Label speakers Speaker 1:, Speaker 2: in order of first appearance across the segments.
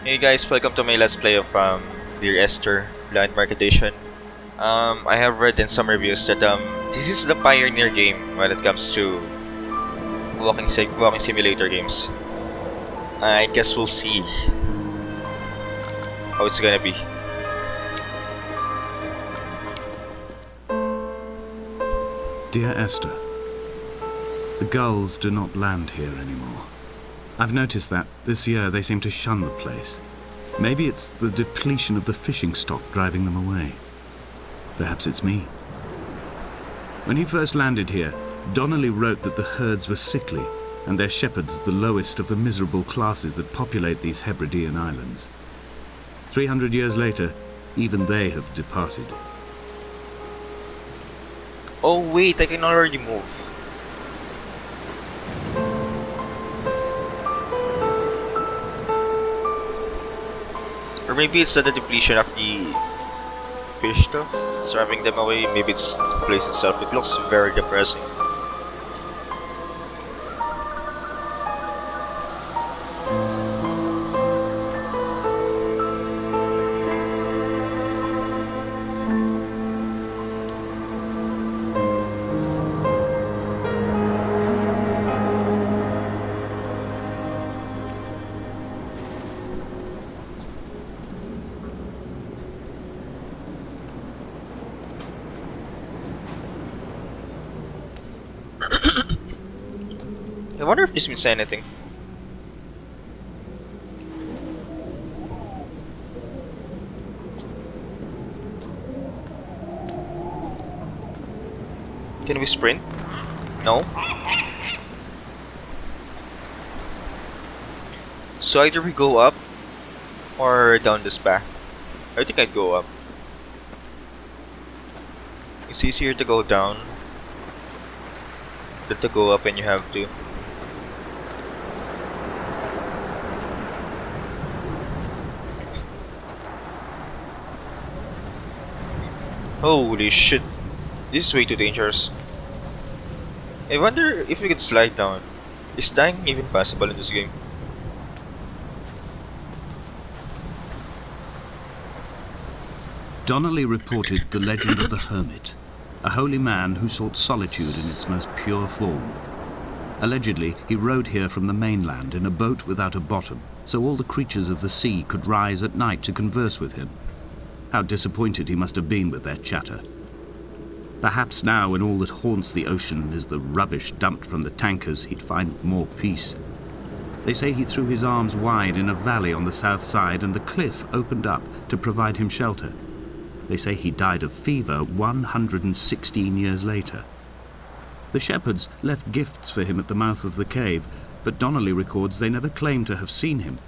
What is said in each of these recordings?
Speaker 1: Hey guys, welcome to my let's play of Dear Esther Landmark Edition. I have read in some reviews that this is the pioneer game when it comes to walking simulator games. I guess we'll see how it's gonna be.
Speaker 2: Dear Esther, the gulls do not land here anymore. I've noticed that this year they seem to shun the place. Maybe it's the depletion of the fishing stock driving them away. Perhaps it's me. When he first landed here, Donnelly wrote that the herds were sickly and their shepherds the lowest of the miserable classes that populate these Hebridean islands. 300 years later, even they have departed.
Speaker 1: Oh wait, I can already move. Or maybe it's the depletion of the fish stuff. It's driving them away. Maybe it's the place itself. It looks very depressing. I wonder if this means anything. Can we sprint? No? So either we go up or down this path. I think I'd go up. It's easier to go down than to go up when you have to. Holy shit. This is way too dangerous. I wonder if we could slide down. Is dying even possible in this game?
Speaker 2: Donnelly reported the legend of the hermit, a holy man who sought solitude in its most pure form. Allegedly, he rode here from the mainland in a boat without a bottom, so all the creatures of the sea could rise at night to converse with him. How disappointed he must have been with their chatter. Perhaps now, when all that haunts the ocean is the rubbish dumped from the tankers, he'd find more peace. They say he threw his arms wide in a valley on the south side and the cliff opened up to provide him shelter. They say he died of fever 116 years later. The shepherds left gifts for him at the mouth of the cave, but Donnelly records they never claimed to have seen him.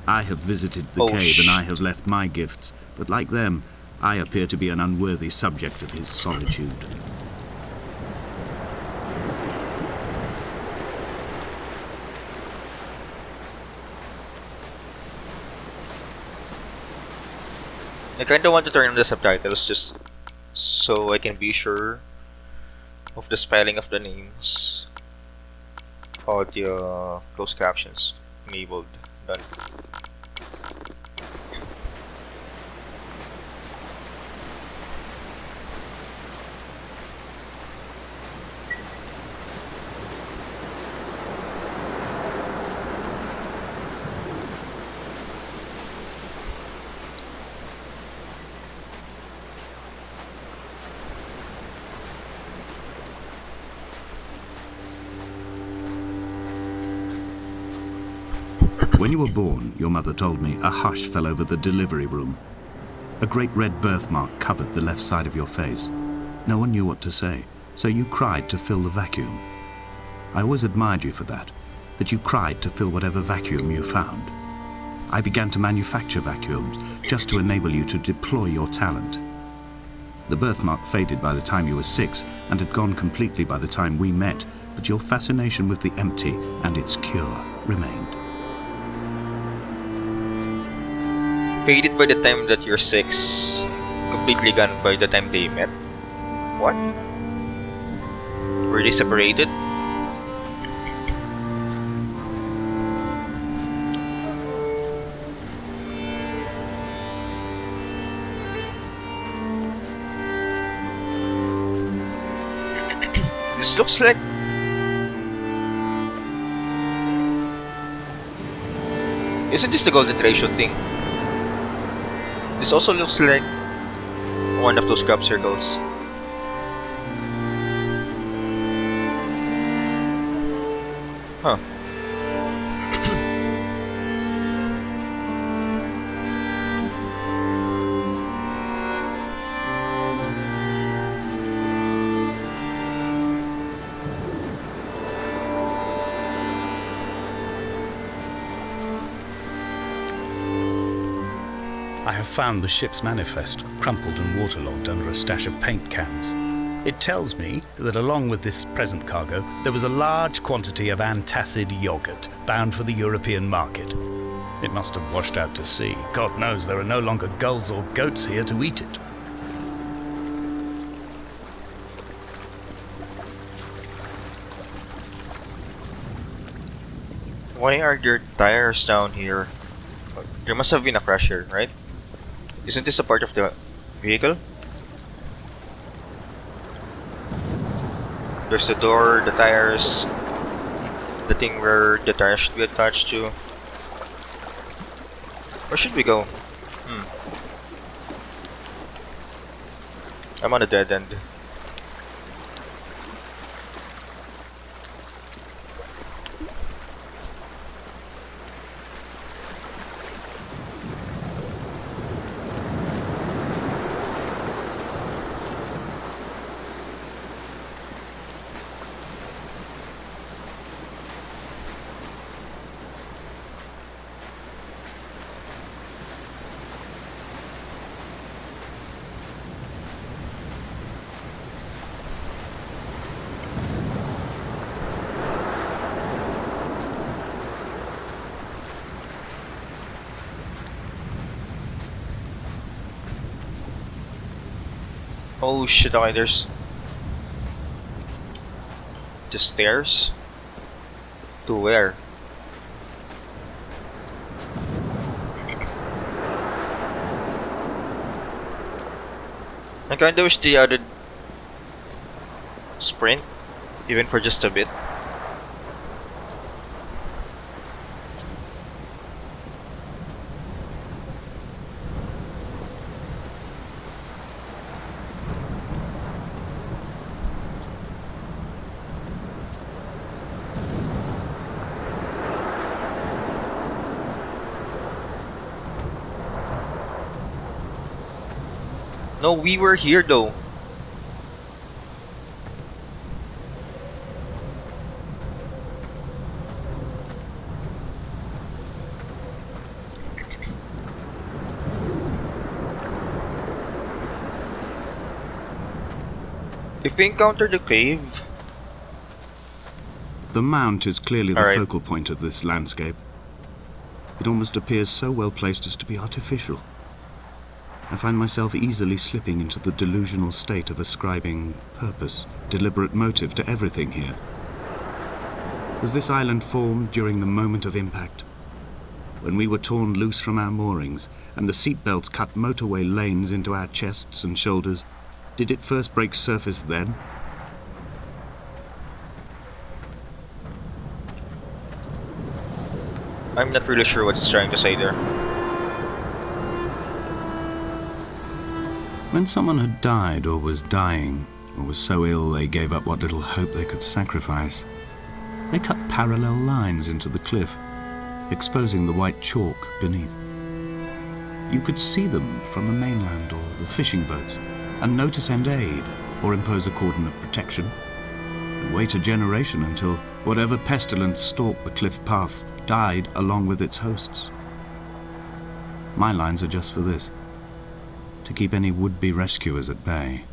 Speaker 2: I have visited the cave and I have left my gifts, but like them, I appear to be an unworthy subject of his solitude.
Speaker 1: I kinda want to turn on the subtitles just so I can be sure of the spelling of the names. Audio closed captions enabled. Done.
Speaker 2: When you were born, your mother told me, a hush fell over the delivery room. A great red birthmark covered the left side of your face. No one knew what to say, so you cried to fill the vacuum. I always admired you for that you cried to fill whatever vacuum you found. I began to manufacture vacuums just to enable you to deploy your talent. The birthmark faded by the time you were 6 and had gone completely by the time we met, but your fascination with the empty and its cure remained.
Speaker 1: Faded by the time that you're 6, completely gone by the time they met. What? Were they separated? This looks like... Isn't this the golden ratio thing? This also looks like one of those crop circles. Huh.
Speaker 2: I have found the ship's manifest, crumpled and waterlogged under a stash of paint cans. It tells me that along with this present cargo, there was a large quantity of antacid yogurt bound for the European market. It must have washed out to sea. God knows there are no longer gulls or goats here to eat it.
Speaker 1: Why are there tires down here? There must have been a crash here, right? Isn't this a part of the vehicle? There's the door, the tires, the thing where the tires should be attached to. Where should we go? I'm on a dead end. Oh shit, okay, there's the stairs. To where? I kinda wish they added sprint, even for just a bit. No, we were here though. If we encounter the cave...
Speaker 2: The mount is clearly the
Speaker 1: Alright.
Speaker 2: focal point of this landscape. It almost appears so well placed as to be artificial. I find myself easily slipping into the delusional state of ascribing purpose, deliberate motive to everything here. Was this island formed during the moment of impact? When we were torn loose from our moorings and the seatbelts cut motorway lanes into our chests and shoulders, did it first break surface then?
Speaker 1: I'm not really sure what it's trying to say there.
Speaker 2: When someone had died or was dying, or was so ill they gave up what little hope they could sacrifice, they cut parallel lines into the cliff, exposing the white chalk beneath. You could see them from the mainland or the fishing boats, and know to send aid or impose a cordon of protection, and wait a generation until whatever pestilence stalked the cliff paths died along with its hosts. My lines are just for this: to keep any would-be rescuers at bay.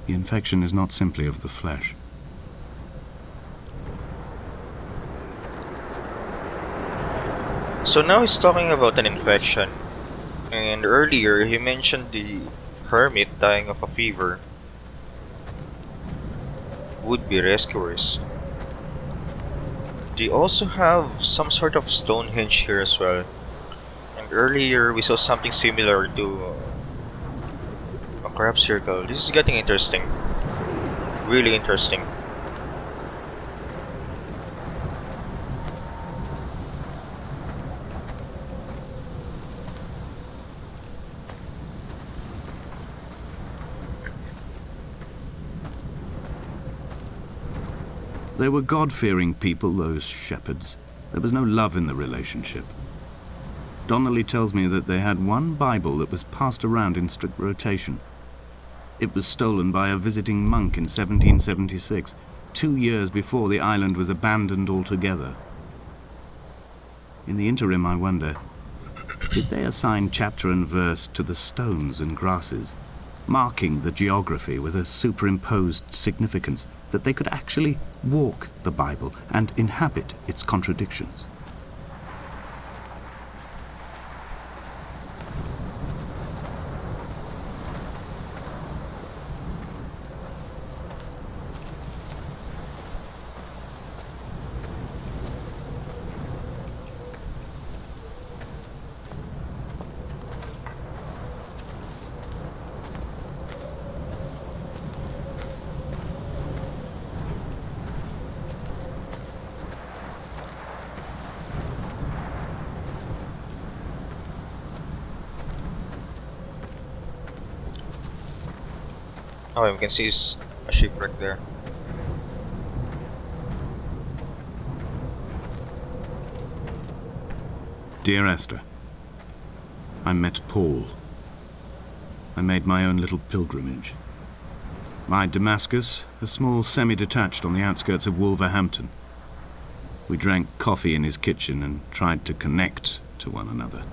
Speaker 2: The infection is not simply of the flesh.
Speaker 1: So now he's talking about an infection. And earlier he mentioned the hermit dying of a fever. Would-be rescuers. They also have some sort of Stonehenge here as well. And earlier we saw something similar to a crab circle. This is getting interesting. really interesting.
Speaker 2: They were God-fearing people, those shepherds. There was no love in the relationship. Donnelly tells me that they had one Bible that was passed around in strict rotation. It was stolen by a visiting monk in 1776, 2 years before the island was abandoned altogether. In the interim, I wonder, did they assign chapter and verse to the stones and grasses, marking the geography with a superimposed significance, that they could actually walk the Bible and inhabit its contradictions?
Speaker 1: Oh, we can see a shipwreck there.
Speaker 2: Dear Esther, I met Paul. I made my own little pilgrimage. My Damascus, a small semi-detached on the outskirts of Wolverhampton. We drank coffee in his kitchen and tried to connect to one another.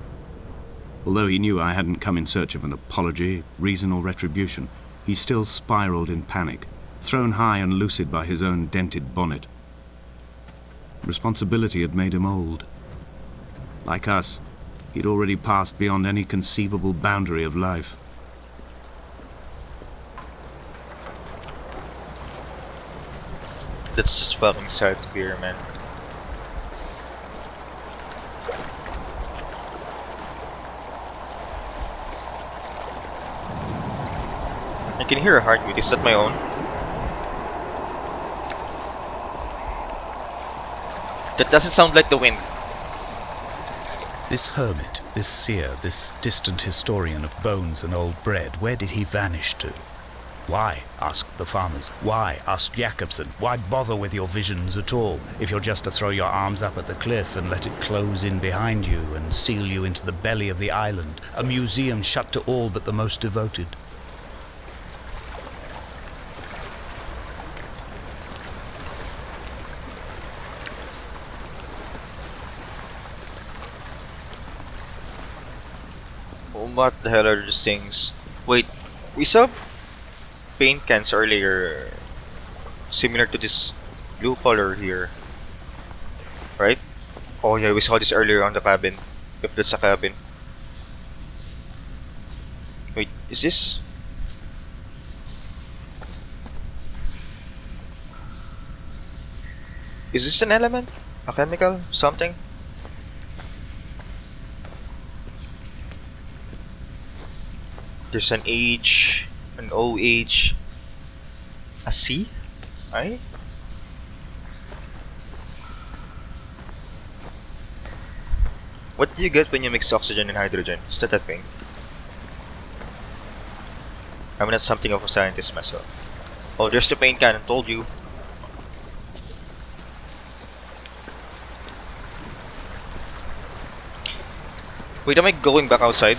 Speaker 2: Although he knew I hadn't come in search of an apology, reason or retribution, he still spiraled in panic, thrown high and lucid by his own dented bonnet. Responsibility had made him old. Like us, he'd already passed beyond any conceivable boundary of life.
Speaker 1: That's just fucking sad to hear, man. I can hear a heartbeat. Is that my own? That doesn't sound like the wind.
Speaker 3: This hermit, this seer, this distant historian of bones and old bread, where did he vanish to? Why, asked the farmers. Why, asked Jakobsen. Why bother with your visions at all, if you're just to throw your arms up at the cliff and let it close in behind you and seal you into the belly of the island, a museum shut to all but the most devoted?
Speaker 1: What the hell are these things? Wait, we saw paint cans earlier, similar to this blue color here, right? Oh yeah, we saw this earlier on the cabin, if that's a cabin. Wait, is this? Is this an element? A chemical? Something? There's an H, an OH, a C, I. What do you get when you mix oxygen and hydrogen? Is that a thing? I'm not something of a scientist myself. Oh, there's the paint can. I told you. Wait, am I going back outside?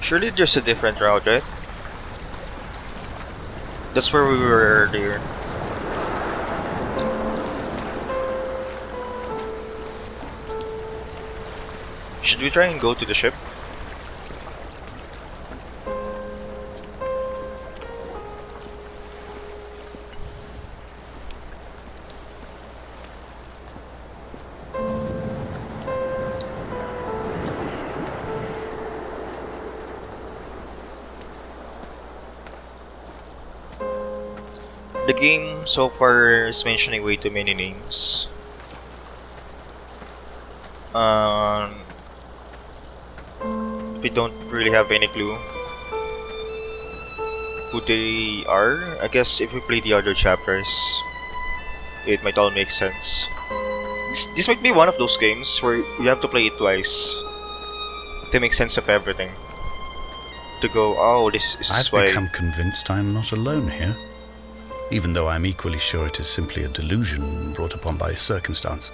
Speaker 1: Surely there's a different route, right? That's where we were earlier. Should we try and go to the ship? The game so far is mentioning way too many names. we don't really have any clue who they are. I guess if we play the other chapters, it might all make sense. This might be one of those games where you have to play it twice to make sense of everything. To go, oh, this is
Speaker 3: I've
Speaker 1: why.
Speaker 3: become convinced I'm not alone here, even though I'm equally sure it is simply a delusion brought upon by circumstance.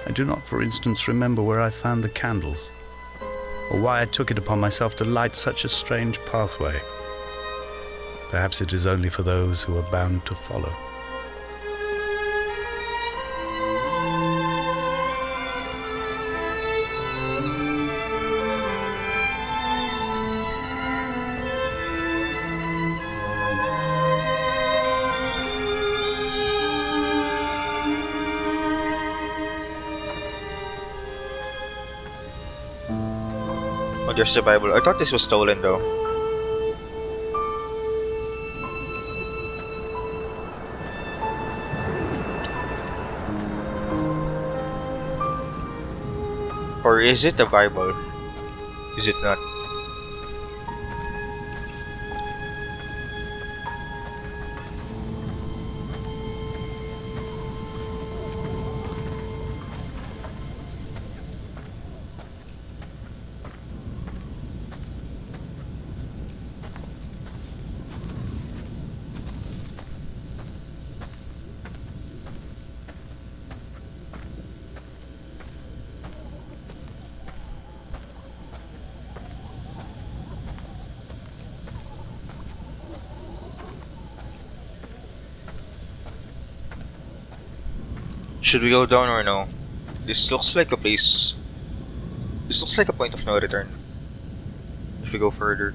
Speaker 3: I do not, for instance, remember where I found the candles, or why I took it upon myself to light such a strange pathway. Perhaps it is only for those who are bound to follow.
Speaker 1: Oh, there's the Bible. I thought this was stolen though. Or is it the Bible? Is it not? Should we go down or no? This looks like a place. This looks like a point of no return. If we go further.